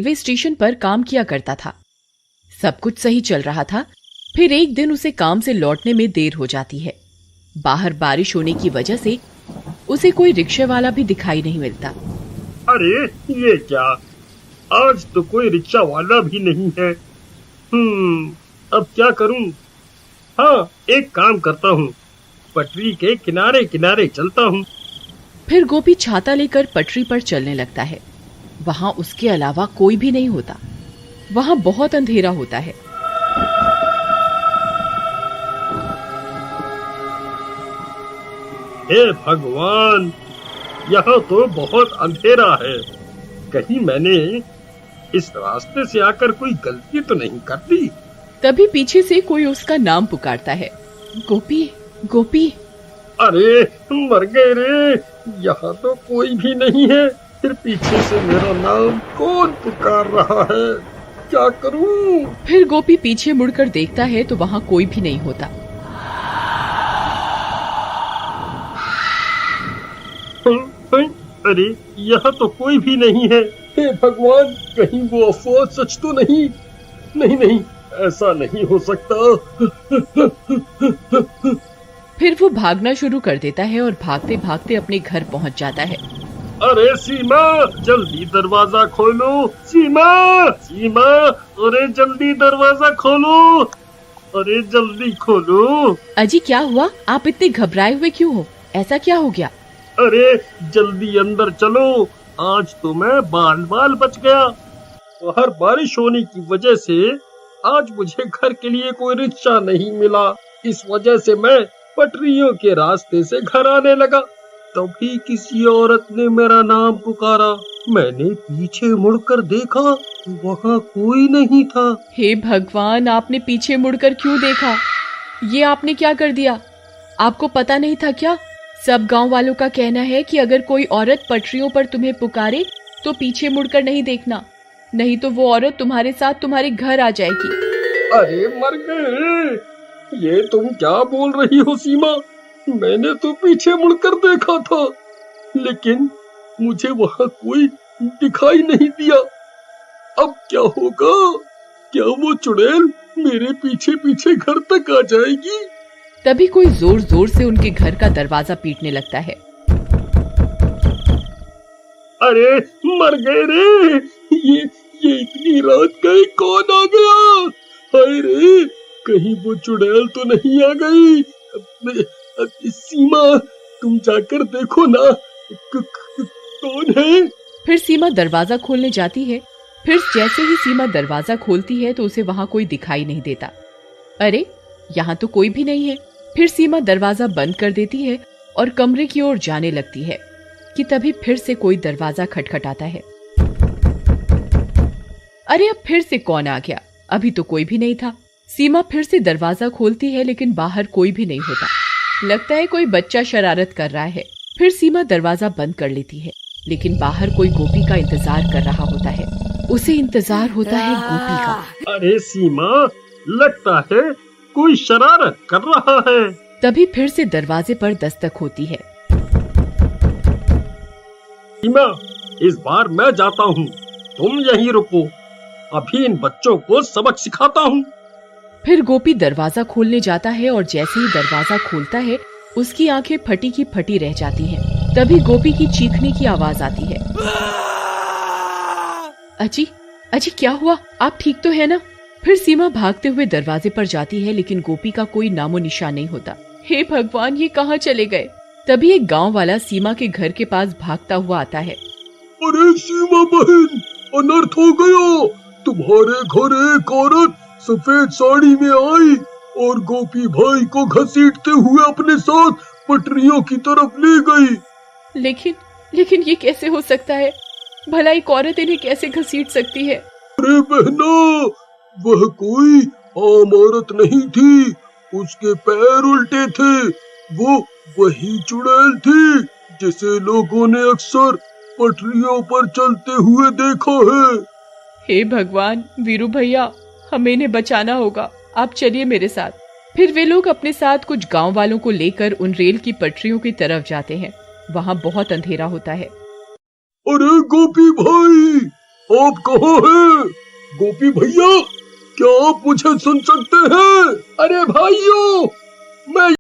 Railway station पर काम किया करता था। सब कुछ सही चल रहा था। फिर एक दिन उसे काम से लौटने में देर हो जाती है। बाहर बारिश होने की वजह से उसे कोई रिक्शे वाला भी दिखाई नहीं मिलता। अरे ये क्या, आज तो कोई रिक्शा वाला भी नहीं है। अब क्या करूं? हाँ, एक काम करता हूँ, पटरी के किनारे किनारे चलता हूँ। फिर गोपी छाता लेकर पटरी पर चलने लगता है। वहां उसके अलावा कोई भी नहीं होता। वहां बहुत अंधेरा होता है। हे भगवान, यहाँ तो बहुत अंधेरा है। कहीं मैंने इस रास्ते से आकर कोई गलती तो नहीं कर दी? तभी पीछे से कोई उसका नाम पुकारता है, गोपी गोपी। अरे मर गए रे, यहाँ तो कोई भी नहीं है। फिर पीछे से मेरा नाम कौन पुकार रहा है? क्या करूं? फिर गोपी पीछे मुड़कर देखता है तो वहाँ कोई भी नहीं होता। अरे यहाँ तो कोई भी नहीं है। हे भगवान, कहीं वो अफवाह सच तो नहीं? नहीं नहीं, ऐसा नहीं हो सकता। फिर वो भागना शुरू कर देता है और भागते भागते अपने घर पहुंच जाता है। अरे सीमा, जल्दी दरवाजा खोलो। सीमा सीमा, अरे जल्दी दरवाजा खोलो। अरे जल्दी खोलो। अजी क्या हुआ? आप इतने घबराए हुए क्यों हो? ऐसा क्या हो गया? अरे जल्दी अंदर चलो, आज तो मैं बाल बाल बच गया। बाहर बारिश होने की वजह से आज मुझे घर के लिए कोई रिक्शा नहीं मिला। इस वजह से मैं पटरियों के रास्ते से घर आने लगा। तभी किसी औरत ने मेरा नाम पुकारा। मैंने पीछे मुड़कर देखा, वहाँ कोई नहीं था। हे भगवान, आपने पीछे मुड़कर क्यों देखा? ये आपने क्या कर दिया? आपको पता नहीं था क्या? सब गांव वालों का कहना है कि अगर कोई औरत पटरियों पर तुम्हें पुकारे तो पीछे मुड़कर नहीं देखना, नहीं तो वो औरत तुम्हारे साथ तुम्हारे घर आ जाएगी। अरे मर गए, ये तुम क्या बोल रही हो सीमा? मैंने तो पीछे मुड़कर देखा था, लेकिन मुझे वहाँ कोई दिखाई नहीं दिया। अब क्या होगा? क्या वो चुड़ैल मेरे पीछे पीछे घर तक आ जाएगी? तभी कोई जोर जोर से उनके घर का दरवाजा पीटने लगता है। अरे मर गए रे, ये इतनी रात गए कौन आ गया? हाय रे, कहीं वो चुड़ैल तो नहीं आ गई? सीमा, तुम जाकर देखो ना, कौन है? फिर सीमा दरवाजा खोलने जाती है। फिर जैसे ही सीमा दरवाजा खोलती है तो उसे वहाँ कोई दिखाई नहीं देता। अरे यहाँ तो कोई भी नहीं है। फिर सीमा दरवाजा बंद कर देती है और कमरे की ओर जाने लगती है कि तभी फिर से कोई दरवाजा खटखटाता है। अरे अब फिर से कौन आ गया? अभी तो कोई भी नहीं था। सीमा फिर से दरवाजा खोलती है लेकिन बाहर कोई भी नहीं होता। लगता है कोई बच्चा शरारत कर रहा है। फिर सीमा दरवाजा बंद कर लेती है, लेकिन बाहर कोई गोपी का इंतजार कर रहा होता है। उसे इंतजार होता है गोपी का। अरे सीमा, लगता है कोई शरारत कर रहा है। तभी फिर से दरवाजे पर दस्तक होती है। सीमा, इस बार मैं जाता हूँ, तुम यहीं रुको। अभी इन बच्चों को सबक सिखाता हूँ। फिर गोपी दरवाजा खोलने जाता है और जैसे ही दरवाजा खोलता है उसकी आंखें फटी की फटी रह जाती हैं। तभी गोपी की चीखने की आवाज आती है। अजी अजी क्या हुआ? आप ठीक तो है ना? फिर सीमा भागते हुए दरवाजे पर जाती है, लेकिन गोपी का कोई नामो निशान नहीं होता। हे भगवान, ये कहाँ चले गए? तभी एक गांव वाला सीमा के घर के पास भागता हुआ आता है। अरे सीमा बहन, अनर्थ हो गया। तुम्हारे घर एक औरत सफेद साड़ी में आई और गोपी भाई को घसीटते हुए अपने साथ पटरियों की तरफ ले गई। लेकिन ये कैसे हो सकता है? भला एक औरत इन्हें कैसे घसीट सकती है? अरे बहना, वह कोई आम औरत नहीं थी, उसके पैर उल्टे थे। वो वही चुड़ैल थी जिसे लोगों ने अक्सर पटरियों पर चलते हुए देखा है। हे भगवान, वीरू भैया, हमें इन्हें बचाना होगा। आप चलिए मेरे साथ। फिर वे लोग अपने साथ कुछ गांव वालों को लेकर उन रेल की पटरियों की तरफ जाते हैं। वहाँ बहुत अंधेरा होता है। अरे गोपी भाई, आप कहाँ हैं? गोपी भैया, क्या आप मुझे सुन सकते हैं? अरे भाइयों, मैं